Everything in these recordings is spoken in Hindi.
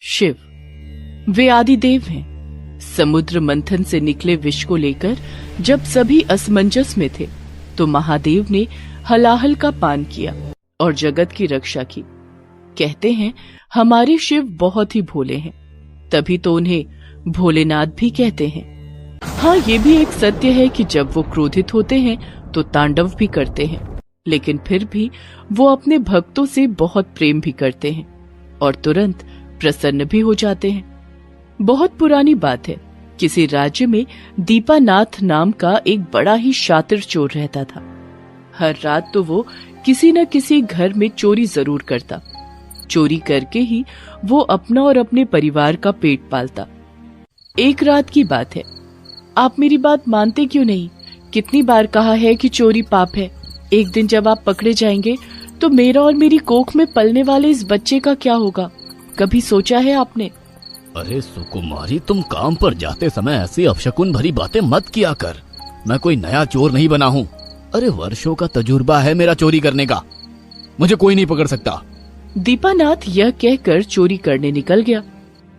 शिव वे आदिदेव हैं। समुद्र मंथन से निकले विष को लेकर जब सभी असमंजस में थे तो महादेव ने हलाहल का पान किया और जगत की रक्षा की। कहते हैं हमारे शिव बहुत ही भोले हैं, तभी तो उन्हें भोलेनाथ भी कहते हैं। हाँ, ये भी एक सत्य है कि जब वो क्रोधित होते हैं तो तांडव भी करते हैं, लेकिन फिर भी वो अपने भक्तों से बहुत प्रेम भी करते हैं और तुरंत प्रसन्न भी हो जाते हैं। बहुत पुरानी बात है, किसी राज्य में दीपानाथ नाम का एक बड़ा ही शातिर चोर रहता था। हर रात तो वो किसी न किसी घर में चोरी जरूर करता। चोरी करके ही वो अपना और अपने परिवार का पेट पालता। एक रात की बात है, आप मेरी बात मानते क्यों नहीं? कितनी बार कहा है कि चोरी पाप है। एक दिन जब आप पकड़े जाएंगे तो मेरा और मेरी कोख में पलने वाले इस बच्चे का क्या होगा? कभी सोचा है आपने? अरे सुकुमारी, तुम काम पर जाते समय ऐसी अपशकुन भरी बातें मत किया कर। मैं कोई नया चोर नहीं बना हूँ। अरे वर्षों का तजुर्बा है मेरा चोरी करने का, मुझे कोई नहीं पकड़ सकता। दीपानाथ यह कहकर चोरी करने निकल गया।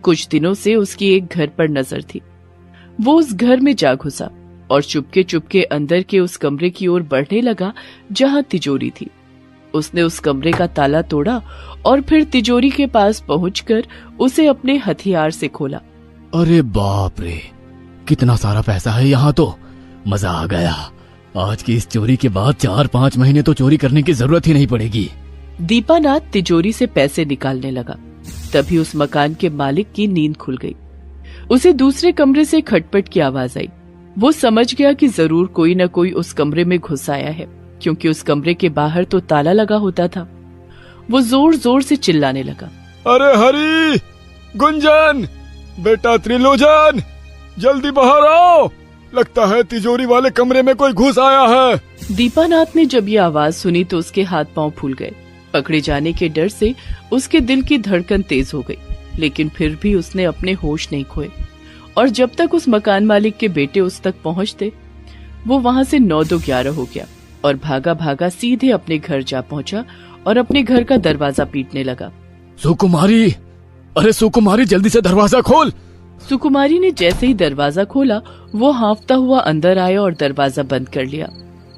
कुछ दिनों से उसकी एक घर पर नजर थी। वो उस घर में जा घुसा और चुपके चुपके अंदर के उस कमरे की ओर बढ़ने लगा जहाँ तिजोरी थी। उसने उस कमरे का ताला तोड़ा और फिर तिजोरी के पास पहुंचकर उसे अपने हथियार से खोला। अरे बाप रे, कितना सारा पैसा है यहाँ तो। मजा आ गया। आज की इस चोरी के बाद 4-5 महीने तो चोरी करने की जरूरत ही नहीं पड़ेगी। दीपानाथ तिजोरी से पैसे निकालने लगा। तभी उस मकान के मालिक की नींद खुल गई। उसे दूसरे कमरे से खटपट की आवाज आई। वो समझ गया कि जरूर कोई न कोई उस कमरे में घुस आया है, क्योंकि उस कमरे के बाहर तो ताला लगा होता था। वो जोर जोर से चिल्लाने लगा, अरे हरी, गुंजन, बेटा त्रिलोचन, जल्दी बाहर आओ, लगता है तिजोरी वाले कमरे में कोई घुस आया है। दीपानाथ ने जब ये आवाज सुनी तो उसके हाथ पांव फूल गए। पकड़े जाने के डर से उसके दिल की धड़कन तेज हो गई, लेकिन फिर भी उसने अपने होश नहीं खोए। और जब तक उस मकान मालिक के बेटे उस तक पहुंचते, वो वहां से 9-11 हो गया और भागा भागा सीधे अपने घर जा पहुंचा और अपने घर का दरवाजा पीटने लगा। सुकुमारी, अरे सुकुमारी, जल्दी से दरवाजा खोल। सुकुमारी ने जैसे ही दरवाजा खोला वो हांफता हुआ अंदर आया और दरवाजा बंद कर लिया।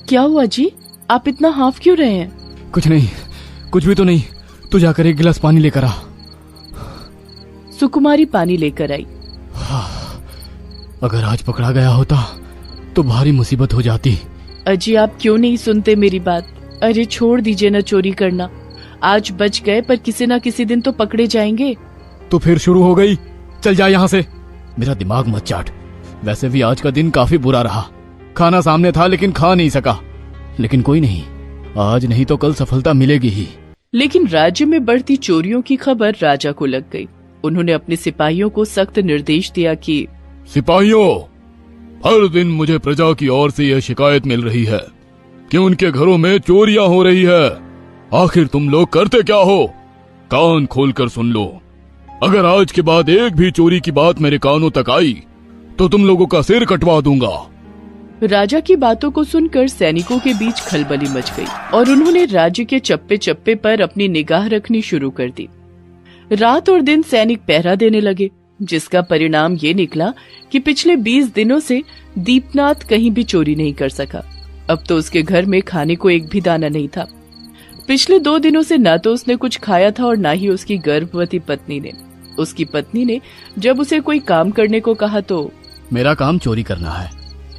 क्या हुआ जी, आप इतना हांफ क्यों रहे हैं? कुछ नहीं, कुछ भी तो नहीं। तू जाकर एक गिलास पानी लेकर आ। सुकुमारी पानी लेकर आई। अगर आज पकड़ा गया होता तो भारी मुसीबत हो जाती। अजी, आप क्यों नहीं सुनते मेरी बात? अरे छोड़ दीजिए ना चोरी करना। आज बच गए पर किसी ना किसी दिन तो पकड़े जाएंगे। तो फिर शुरू हो गई। चल जा यहाँ से, मेरा दिमाग मत चाट। वैसे भी आज का दिन काफी बुरा रहा। खाना सामने था लेकिन खा नहीं सका। लेकिन कोई नहीं, आज नहीं तो कल सफलता मिलेगी ही। लेकिन राज्य में बढ़ती चोरियों की खबर राजा को लग गई। उन्होंने अपने सिपाहियों को सख्त निर्देश दिया कि सिपाहियों, हर दिन मुझे प्रजा की ओर से यह शिकायत मिल रही है कि उनके घरों में चोरियां हो रही है। आखिर तुम लोग करते क्या हो? कान खोलकर सुन लो। अगर आज के बाद एक भी चोरी की बात मेरे कानों तक आई तो तुम लोगों का सिर कटवा दूंगा। राजा की बातों को सुनकर सैनिकों के बीच खलबली मच गई और उन्होंने राज्य के चप्पे चप्पे पर अपनी निगाह रखनी शुरू कर दी। रात और दिन सैनिक पहरा देने लगे, जिसका परिणाम ये निकला कि पिछले 20 दिनों से दीपनाथ कहीं भी चोरी नहीं कर सका। अब तो उसके घर में खाने को एक भी दाना नहीं था। पिछले 2 दिनों से ना तो उसने कुछ खाया था और ना ही उसकी गर्भवती पत्नी ने। उसकी पत्नी ने जब उसे कोई काम करने को कहा तो मेरा काम चोरी करना है,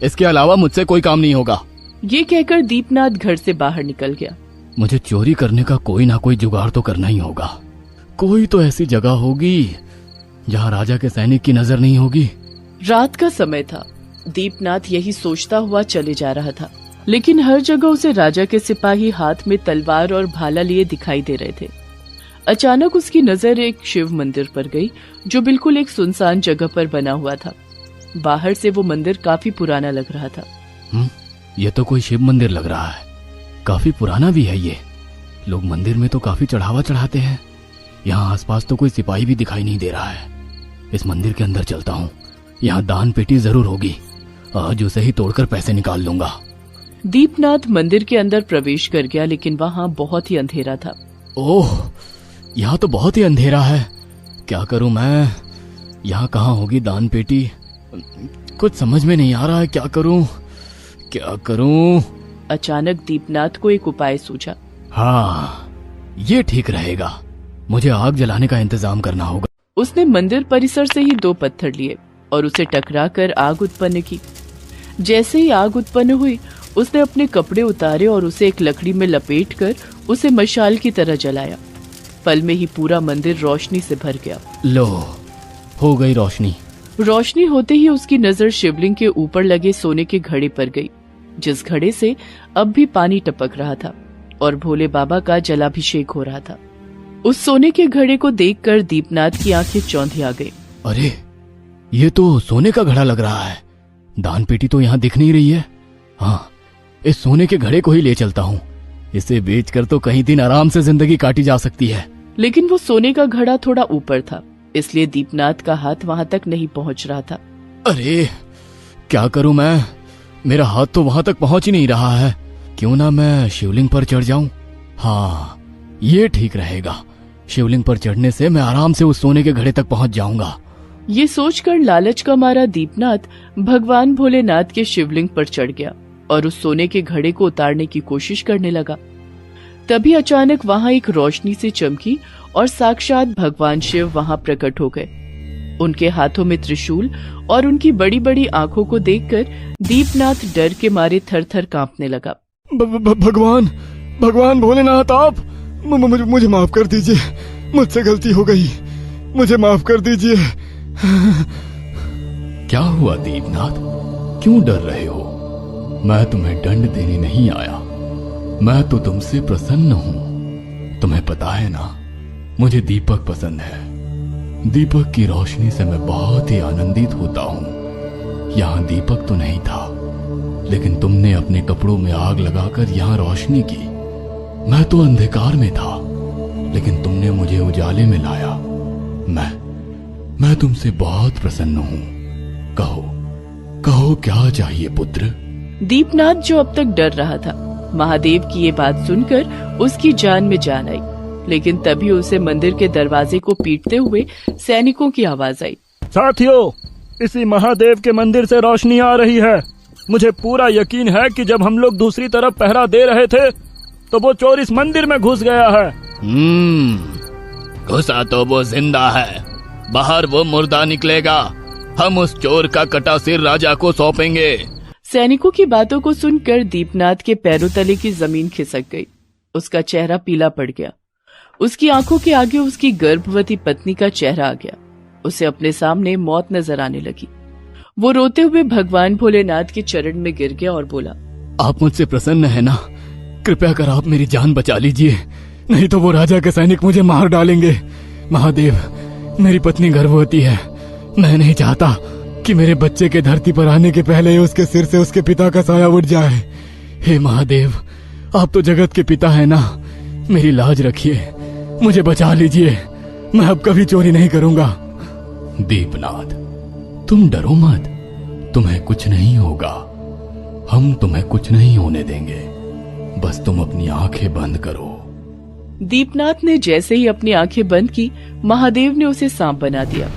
इसके अलावा मुझसे कोई काम नहीं होगा। ये कहकर दीपनाथ घर से बाहर निकल गया। मुझे चोरी करने का कोई ना कोई जुगाड़ तो करना ही होगा। कोई तो ऐसी जगह होगी जहाँ राजा के सैनिक की नजर नहीं होगी। रात का समय था। दीपनाथ यही सोचता हुआ चले जा रहा था, लेकिन हर जगह उसे राजा के सिपाही हाथ में तलवार और भाला लिए दिखाई दे रहे थे। अचानक उसकी नजर एक शिव मंदिर पर गई, जो बिल्कुल एक सुनसान जगह पर बना हुआ था। बाहर से वो मंदिर काफी पुराना लग रहा था। ये तो कोई शिव मंदिर लग रहा है। काफी पुराना भी है ये। लोग मंदिर में तो काफी चढ़ावा चढ़ाते हैं। यहाँ आसपास तो कोई सिपाही भी दिखाई नहीं दे रहा है। इस मंदिर के अंदर चलता हूँ, यहाँ दान पेटी जरूर होगी। आज उसे ही तोड़कर पैसे निकाल लूंगा। दीपनाथ मंदिर के अंदर प्रवेश कर गया, लेकिन वहाँ बहुत ही अंधेरा था। ओह, यहाँ तो बहुत ही अंधेरा है। क्या करूं मैं? यहाँ कहाँ होगी दान पेटी? कुछ समझ में नहीं आ रहा है। क्या करूं, क्या करूं? अचानक दीपनाथ को एक उपाय सूझा। हाँ, ये ठीक रहेगा। मुझे आग जलाने का इंतजाम करना होगा। उसने मंदिर परिसर से ही 2 पत्थर लिए और उसे टकराकर आग उत्पन्न की। जैसे ही आग उत्पन्न हुई, उसने अपने कपड़े उतारे और उसे एक लकड़ी में लपेटकर उसे मशाल की तरह जलाया। पल में ही पूरा मंदिर रोशनी से भर गया। लो, हो गई रोशनी। रोशनी होते ही उसकी नजर शिवलिंग के ऊपर लगे सोने के घड़े पर गई, जिस घड़े से अब भी पानी टपक रहा था और भोले बाबा का जलाभिषेक हो रहा था। उस सोने के घड़े को देखकर दीपनाथ की आंखें चौंधी आ गई। अरे, ये तो सोने का घड़ा लग रहा है। दान पेटी तो यहाँ दिख नहीं रही है। हाँ, इस सोने के घड़े को ही ले चलता हूँ। इसे बेचकर तो कई दिन आराम से जिंदगी काटी जा सकती है। लेकिन वो सोने का घड़ा थोड़ा ऊपर था, इसलिए दीपनाथ का हाथ वहां तक नहीं पहुंच रहा था। अरे, क्या करूं मैं? मेरा हाथ तो वहां तक पहुंच ही नहीं रहा है। क्यों ना मैं शिवलिंग पर चढ़ जाऊं? हाँ, ये ठीक रहेगा। शिवलिंग पर चढ़ने से मैं आराम से उस सोने के घड़े तक पहुंच जाऊंगा। ये सोचकर लालच का मारा दीपनाथ भगवान भोलेनाथ के शिवलिंग पर चढ़ गया और उस सोने के घड़े को उतारने की कोशिश करने लगा। तभी अचानक वहां एक रोशनी सी चमकी और साक्षात भगवान शिव वहां प्रकट हो गए। उनके हाथों में त्रिशूल और उनकी बड़ी बड़ी आंखों को देखकर दीपनाथ डर के मारे थर-थर कांपने लगा। भगवान भगवान भोलेनाथ, आप मुझे माफ कर दीजिए। मुझसे गलती हो गई, मुझे माफ कर दीजिए। क्या हुआ दीपनाथ? क्यों डर रहे हो? मैं तुम्हें दंड देने नहीं आया। मैं तो तुमसे प्रसन्न हूँ। तुम्हें पता है ना, मुझे दीपक पसंद है। दीपक की रोशनी से मैं बहुत ही आनंदित होता हूँ। यहाँ दीपक तो नहीं था, लेकिन तुमने अपने कपड़ों में आग लगाकर यहाँ रोशनी की। मैं तो अंधकार में था, लेकिन तुमने मुझे उजाले में लाया। मैं तुमसे बहुत प्रसन्न हूँ। कहो, कहो क्या चाहिए पुत्र? दीपनाथ, जो अब तक डर रहा था, महादेव की ये बात सुनकर उसकी जान में जान आई। लेकिन तभी उसे मंदिर के दरवाजे को पीटते हुए सैनिकों की आवाज आई। साथियों, इसी महादेव के मंदिर से रोशनी आ रही है। मुझे पूरा यकीन है कि जब हम लोग दूसरी तरफ पहरा दे रहे थे तो वो चोर इस मंदिर में घुस गया है। घुसा तो वो जिंदा है, बाहर वो मुर्दा निकलेगा। हम उस चोर का कटा सिर राजा को सौंपेंगे। सैनिकों की बातों को सुनकर दीपनाथ के पैरों तले की जमीन खिसक गई। उसका चेहरा पीला पड़ गया। उसकी आंखों के आगे उसकी गर्भवती पत्नी का चेहरा आ गया। उसे अपने सामने मौत नजर आने लगी। वो रोते हुए भगवान भोलेनाथ के चरण में गिर गया और बोला, आप मुझसे प्रसन्न है ना? कृपया कर आप मेरी जान बचा लीजिए, नहीं तो वो राजा के सैनिक मुझे मार डालेंगे। महादेव, मेरी पत्नी गर्भवती है। मैं नहीं चाहता कि मेरे बच्चे के धरती पर आने के पहले उसके सिर से उसके पिता का साया उठ जाए। हे महादेव, आप तो जगत के पिता है ना, मेरी लाज रखिए, मुझे बचा लीजिए। मैं अब कभी चोरी नहीं करूंगा। दीपनाथ, तुम डरो मत, तुम्हें कुछ नहीं होगा। हम तुम्हें कुछ नहीं होने देंगे, बस तुम अपनी आंखें बंद करो। दीपनाथ ने जैसे ही अपनी आंखें बंद की, महादेव ने उसे सांप बना दिया।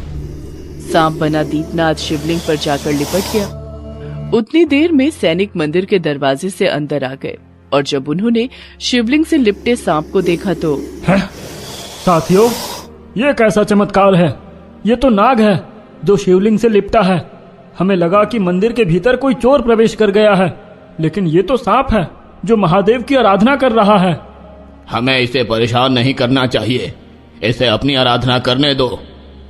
सांप बना दीपनाथ शिवलिंग पर जाकर लिपट गया। उतनी देर में सैनिक मंदिर के दरवाजे से अंदर आ गए और जब उन्होंने शिवलिंग से लिपटे सांप को देखा तो है? साथियों, ये कैसा चमत्कार है? ये तो नाग है जो शिवलिंग से लिपटा है। हमें लगा कि मंदिर के भीतर कोई चोर प्रवेश कर गया है, लेकिन ये तो सांप है जो महादेव की आराधना कर रहा है। हमें इसे परेशान नहीं करना चाहिए, इसे अपनी आराधना करने दो।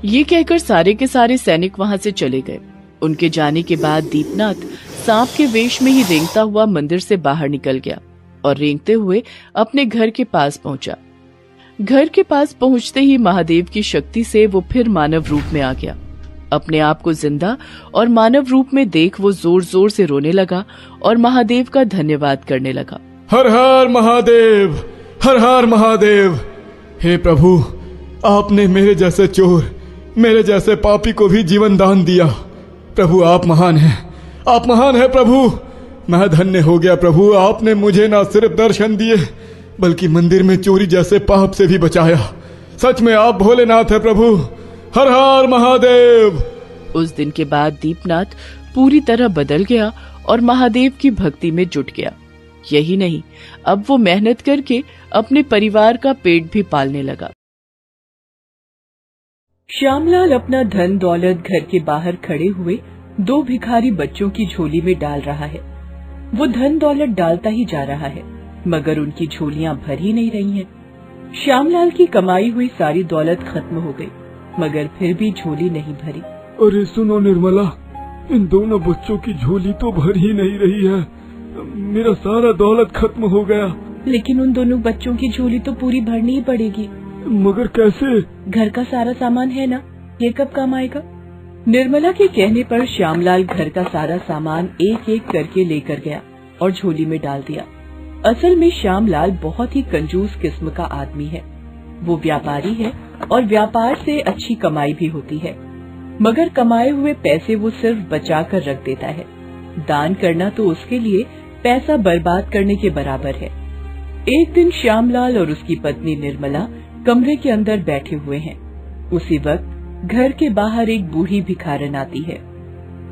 ये कहकर सारे के सारे सैनिक वहां से चले गए। उनके जाने के बाद दीपनाथ सांप के वेश में ही रेंगता हुआ मंदिर से बाहर निकल गया और रेंगते हुए अपने घर के पास पहुंचा। घर के पास पहुंचते ही महादेव की शक्ति से वो फिर मानव रूप में आ गया। अपने आप को जिंदा और मानव रूप में देख वो जोर जोर से रोने लगा और महादेव का धन्यवाद करने लगा। हर हर महादेव, हर हर महादेव। हे प्रभु, आपने मेरे जैसे चोर, मेरे जैसे पापी को भी जीवन दान दिया। प्रभु, आप महान हैं, आप महान हैं प्रभु। मैं धन्य हो गया प्रभु, आपने मुझे ना सिर्फ दर्शन दिए बल्कि मंदिर में चोरी जैसे पाप से भी बचाया। सच में आप भोलेनाथ है प्रभु, हर हर महादेव। उस दिन के बाद दीपनाथ पूरी तरह बदल गया और महादेव की भक्ति में जुट गया। यही नहीं, अब वो मेहनत करके अपने परिवार का पेट भी पालने लगा। श्यामलाल अपना धन दौलत घर के बाहर खड़े हुए 2 भिखारी बच्चों की झोली में डाल रहा है। वो धन दौलत डालता ही जा रहा है, मगर उनकी झोलियां भर ही नहीं रही हैं। श्यामलाल की कमाई हुई सारी दौलत खत्म हो गई, मगर फिर भी झोली नहीं भरी। अरे सुनो निर्मला, इन दोनों बच्चों की झोली तो भर ही नहीं रही है। मेरा सारा दौलत खत्म हो गया। लेकिन उन दोनों बच्चों की झोली तो पूरी भरनी ही पड़ेगी। मगर कैसे? घर का सारा सामान है ना, ये कब काम आएगा? निर्मला के कहने पर श्यामलाल घर का सारा सामान एक एक करके लेकर गया और झोली में डाल दिया। असल में श्यामलाल बहुत ही कंजूस किस्म का आदमी है। वो व्यापारी है और व्यापार से अच्छी कमाई भी होती है, मगर कमाए हुए पैसे वो सिर्फ बचा कर रख देता है। दान करना तो उसके लिए पैसा बर्बाद करने के बराबर है। एक दिन श्यामलाल और उसकी पत्नी निर्मला कमरे के अंदर बैठे हुए हैं। उसी वक्त घर के बाहर एक बूढ़ी भिखारन आती है।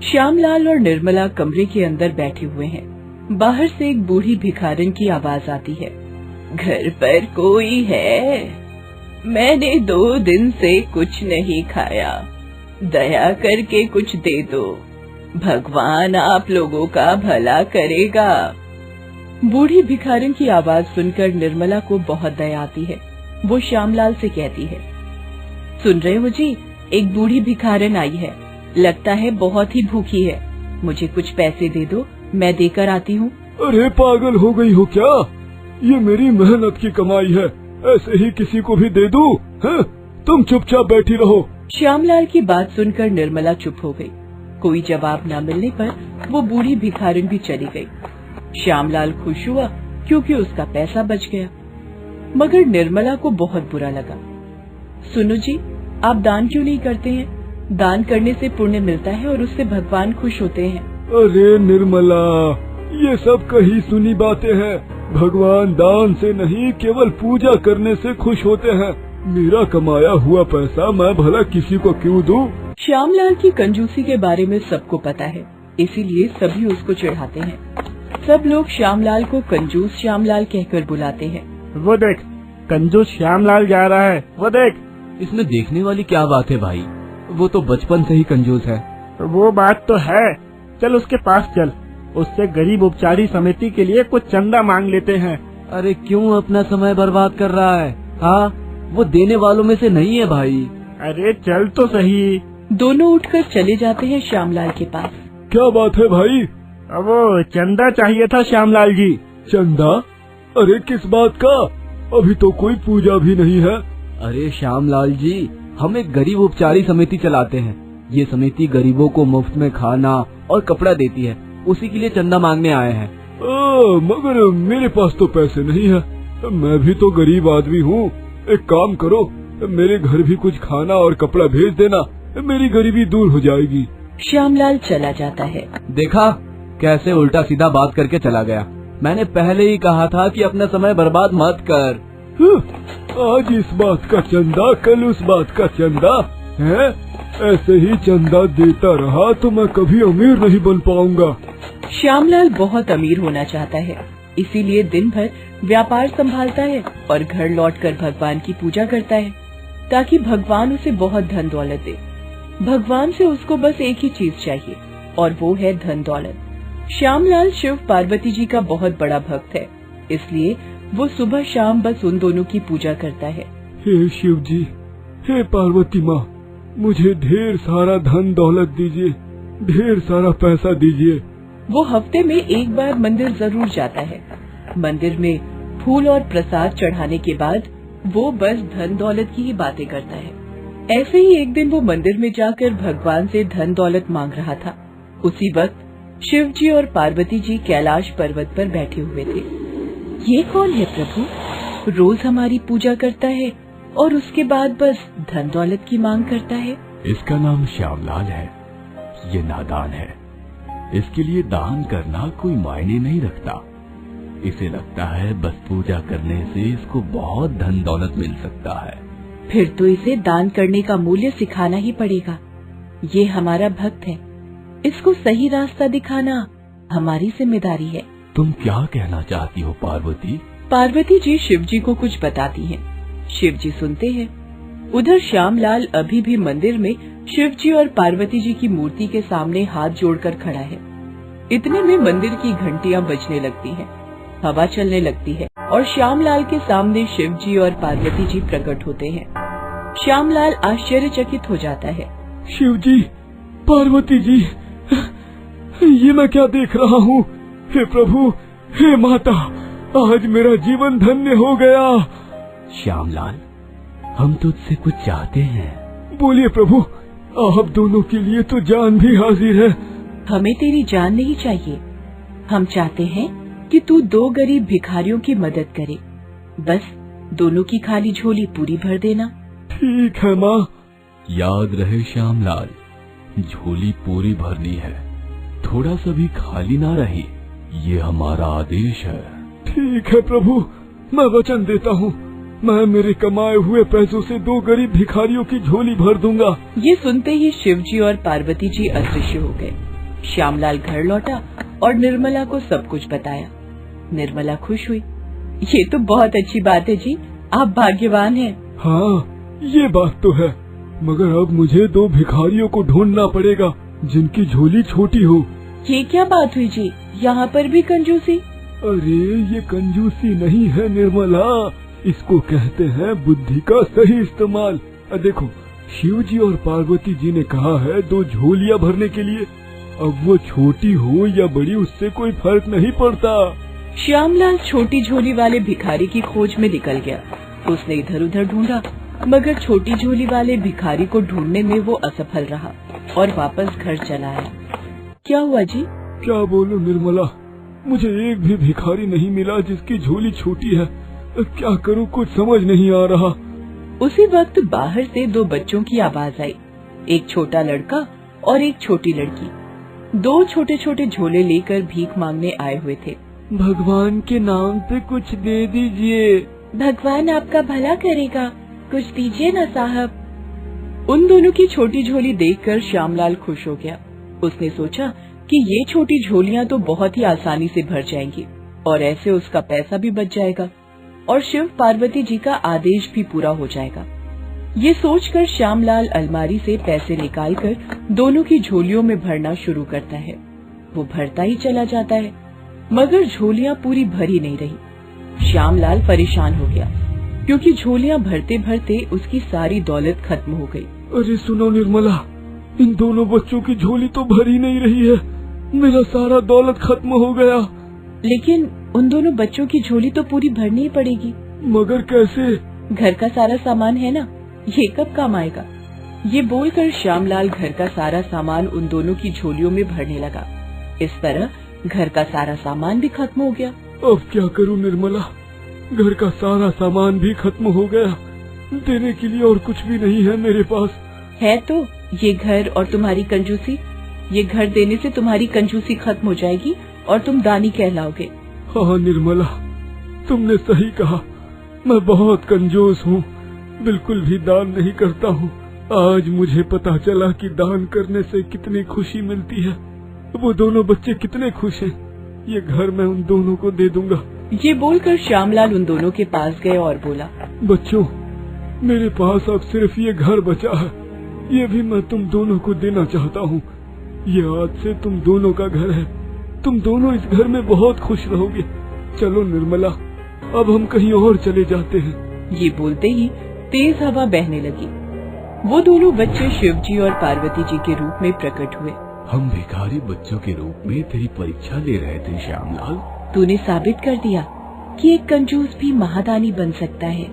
श्यामलाल और निर्मला कमरे के अंदर बैठे हुए हैं। बाहर से एक बूढ़ी भिखारन की आवाज आती है, घर पर कोई है? मैंने 2 दिन से कुछ नहीं खाया, दया करके कुछ दे दो, भगवान आप लोगों का भला करेगा। बूढ़ी भिखारन की आवाज सुनकर निर्मला को बहुत दया आती है। वो श्यामलाल से कहती है, सुन रहे हो जी, एक बूढ़ी भिखारन आई है, लगता है बहुत ही भूखी है, मुझे कुछ पैसे दे दो, मैं देकर आती हूँ। अरे पागल हो गई हो क्या? ये मेरी मेहनत की कमाई है, ऐसे ही किसी को भी दे दूं? हैं? तुम चुपचाप बैठी रहो। श्यामलाल की बात सुनकर निर्मला चुप हो गई। कोई जवाब न मिलने पर वो बूढ़ी भिखारन भी चली गई। श्यामलाल खुश हुआ क्योंकि उसका पैसा बच गया, मगर निर्मला को बहुत बुरा लगा। सुनो जी, आप दान क्यों नहीं करते हैं? दान करने से पुण्य मिलता है और उससे भगवान खुश होते हैं। अरे निर्मला, ये सब कही सुनी बातें हैं। भगवान दान से नहीं, केवल पूजा करने से खुश होते हैं। मेरा कमाया हुआ पैसा मैं भला किसी को क्यों दूं? श्यामलाल की कंजूसी के बारे में सबको पता है, इसीलिए सभी उसको चिढ़ाते हैं। सब लोग श्यामलाल को कंजूस श्यामलाल कहकर बुलाते हैं। वो देख, कंजूस श्यामलाल जा रहा है, वो देख। इसमें देखने वाली क्या बात है भाई, वो तो बचपन से ही कंजूस है। वो बात तो है, चल उसके पास चल, उससे गरीब उपचारी समिति के लिए कुछ चंदा मांग लेते हैं। अरे क्यों अपना समय बर्बाद कर रहा है? हाँ, वो देने वालों में से नहीं है भाई। अरे चल तो सही। दोनों उठकर चले जाते हैं श्यामलाल के पास। क्या बात है भाई? वो चंदा चाहिए था श्यामलाल जी। चंदा? अरे किस बात का? अभी तो कोई पूजा भी नहीं है। अरे श्यामलाल जी, हम एक गरीब उपचारी समिति चलाते हैं। ये समिति गरीबों को मुफ्त में खाना और कपड़ा देती है, उसी के लिए चंदा मांगने आए हैं। मगर मेरे पास तो पैसे नहीं है, मैं भी तो गरीब आदमी हूँ। एक काम करो, मेरे घर भी कुछ खाना और कपड़ा भेज देना, मेरी गरीबी दूर हो जाएगी। श्यामलाल चला जाता है। देखा कैसे उल्टा सीधा बात करके चला गया। मैंने पहले ही कहा था कि अपना समय बर्बाद मत कर। आज इस बात का चंदा, कल उस बात का चंदा है। ऐसे ही चंदा देता रहा तो मैं कभी अमीर नहीं बन पाऊंगा। श्यामलाल बहुत अमीर होना चाहता है, इसीलिए दिन भर व्यापार संभालता है और घर लौटकर भगवान की पूजा करता है, ताकि भगवान उसे बहुत धन दौलत दे। भगवान से उसको बस एक ही चीज चाहिए और वो है धन दौलत। श्यामलाल शिव पार्वती जी का बहुत बड़ा भक्त है, इसलिए वो सुबह शाम बस उन दोनों की पूजा करता है। हे शिव जी, हे पार्वती माँ, मुझे ढेर सारा धन दौलत दीजिए, ढेर सारा पैसा दीजिए। वो हफ्ते में एक बार मंदिर जरूर जाता है। मंदिर में फूल और प्रसाद चढ़ाने के बाद वो बस धन दौलत की ही बातें करता है। ऐसे ही एक दिन वो मंदिर में जाकर भगवान से धन दौलत मांग रहा था। उसी वक्त शिव जी और पार्वती जी कैलाश पर्वत पर बैठे हुए थे। ये कौन है प्रभु, रोज हमारी पूजा करता है और उसके बाद बस धन दौलत की मांग करता है? इसका नाम श्यामलाल है। ये नादान है, इसके लिए दान करना कोई मायने नहीं रखता। इसे लगता है बस पूजा करने से इसको बहुत धन दौलत मिल सकता है। फिर तो इसे दान करने का मूल्य सिखाना ही पड़ेगा। ये हमारा भक्त है, इसको सही रास्ता दिखाना हमारी जिम्मेदारी है। तुम क्या कहना चाहती हो पार्वती? पार्वती जी शिव जी को कुछ बताती हैं। शिव जी सुनते हैं। उधर श्यामलाल अभी भी मंदिर में शिव जी और पार्वती जी की मूर्ति के सामने हाथ जोड़कर खड़ा है। इतने में मंदिर की घंटियां बजने लगती हैं, हवा चलने लगती है और श्यामलाल के सामने शिव जी और पार्वती जी प्रकट होते हैं। श्यामलाल आश्चर्यचकित हो जाता है। शिव जी, पार्वती जी, ये मैं क्या देख रहा हूँ? हे प्रभु, हे माता, आज मेरा जीवन धन्य हो गया। श्यामलाल, हम तुझसे कुछ चाहते हैं। बोलिए प्रभु, आप दोनों के लिए तो जान भी हाजिर है। हमें तेरी जान नहीं चाहिए, हम चाहते हैं कि तू 2 गरीब भिखारियों की मदद करे। बस दोनों की खाली झोली पूरी भर देना। ठीक है माँ। याद रहे श्यामलाल, झोली पूरी भरनी है, थोड़ा सा भी खाली ना रहे, ये हमारा आदेश है। ठीक है प्रभु, मैं वचन देता हूँ, मैं मेरे कमाए हुए पैसों से 2 गरीब भिखारियों की झोली भर दूंगा। ये सुनते ही शिव जी और पार्वती जी अदृश्य हो गए। श्यामलाल घर लौटा और निर्मला को सब कुछ बताया। निर्मला खुश हुई। ये तो बहुत अच्छी बात है जी, आप भाग्यवान हैं। हाँ, ये बात तो है, मगर अब मुझे 2 भिखारियों को ढूंढना पड़ेगा जिनकी झोली छोटी हो। ये क्या बात हुई जी, यहाँ पर भी कंजूसी? अरे ये कंजूसी नहीं है निर्मला, इसको कहते हैं बुद्धि का सही इस्तेमाल। देखो, शिव जी और पार्वती जी ने कहा है 2 झोलियाँ भरने के लिए। अब वो छोटी हो या बड़ी, उससे कोई फर्क नहीं पड़ता। श्यामलाल छोटी झोली वाले भिखारी की खोज में निकल गया। उसने इधर उधर ढूंढा, मगर छोटी झोली वाले भिखारी को ढूंढने में वो असफल रहा और वापस घर चला आया। क्या हुआ जी? क्या बोलूं निर्मला, मुझे एक भी भिखारी नहीं मिला जिसकी झोली छोटी है। क्या करूं, कुछ समझ नहीं आ रहा। उसी वक्त बाहर से 2 बच्चों की आवाज आई। एक छोटा लड़का और एक छोटी लड़की 2 छोटे छोटे झोले लेकर भीख मांगने आए हुए थे। भगवान के नाम पे कुछ दे दीजिए। भगवान आपका भला करेगा, कुछ दीजिए ना साहब। उन दोनों की छोटी झोली देखकर श्यामलाल खुश हो गया। उसने सोचा कि ये छोटी झोलियाँ तो बहुत ही आसानी से भर जाएंगी और ऐसे उसका पैसा भी बच जाएगा और शिव पार्वती जी का आदेश भी पूरा हो जाएगा। ये सोचकर श्यामलाल अलमारी से पैसे निकालकर दोनों की झोलियों में भरना शुरू करता है। वो भरता ही चला जाता है, मगर झोलियाँ पूरी भरी नहीं रही। श्यामलाल परेशान हो गया क्योंकि झोलियाँ भरते भरते उसकी सारी दौलत खत्म हो गई। अरे सुनो निर्मला, इन दोनों बच्चों की झोली तो भरी नहीं रही है, मेरा सारा दौलत खत्म हो गया। लेकिन उन दोनों बच्चों की झोली तो पूरी भरनी ही पड़ेगी। मगर कैसे? घर का सारा सामान है ना, ये कब काम आएगा? ये बोलकर श्यामलाल घर का सारा सामान उन दोनों की झोलियों में भरने लगा। इस तरह घर का सारा सामान भी खत्म हो गया। अब क्या करूं निर्मला, घर का सारा सामान भी खत्म हो गया, देने के लिए और कुछ भी नहीं है मेरे पास। है तो ये घर और तुम्हारी कंजूसी। ये घर देने से तुम्हारी कंजूसी खत्म हो जाएगी और तुम दानी कहलाओगे। हाँ निर्मला, तुमने सही कहा, मैं बहुत कंजूस हूँ, बिल्कुल भी दान नहीं करता हूँ। आज मुझे पता चला कि दान करने से कितनी खुशी मिलती है। वो दोनों बच्चे कितने खुश हैं। ये घर मैं उन दोनों को दे दूंगा। ये बोलकर श्यामलाल उन दोनों के पास गए और बोला, बच्चों, मेरे पास अब सिर्फ ये घर बचा है, ये भी मैं तुम दोनों को देना चाहता हूँ। ये आज से तुम दोनों का घर है, तुम दोनों इस घर में बहुत खुश रहोगे। चलो निर्मला, अब हम कहीं और चले जाते हैं। ये बोलते ही तेज हवा बहने लगी। वो दोनों बच्चे शिव जी और पार्वती जी के रूप में प्रकट हुए। हम भिखारी बच्चों के रूप में तेरी परीक्षा ले रहे थे श्यामलाल। तूने साबित कर दिया कि एक कंजूस भी महादानी बन सकता है।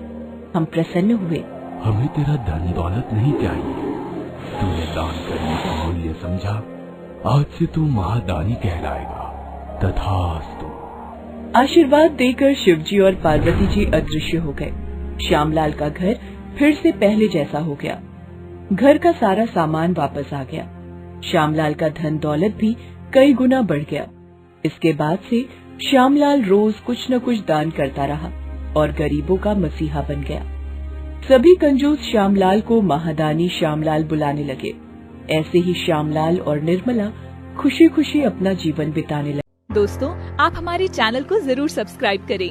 हम प्रसन्न हुए। हमें तेरा धन दौलत नहीं चाहिए, तूने दान करने का मूल्य समझा, आज से तू महादानी कहलाएगा। तथास्तु। आशीर्वाद देकर शिव जी और पार्वती जी अदृश्य हो गए। श्यामलाल का घर फिर से पहले जैसा हो गया। घर का सारा सामान वापस आ गया। श्यामलाल का धन दौलत भी कई गुना बढ़ गया। इसके बाद से श्यामलाल रोज कुछ न कुछ दान करता रहा और गरीबों का मसीहा बन गया। सभी कंजूस श्यामलाल को महादानी श्यामलाल बुलाने लगे। ऐसे ही श्यामलाल और निर्मला खुशी खुशी अपना जीवन बिताने लगे। दोस्तों, आप हमारे चैनल को जरूर सब्सक्राइब करें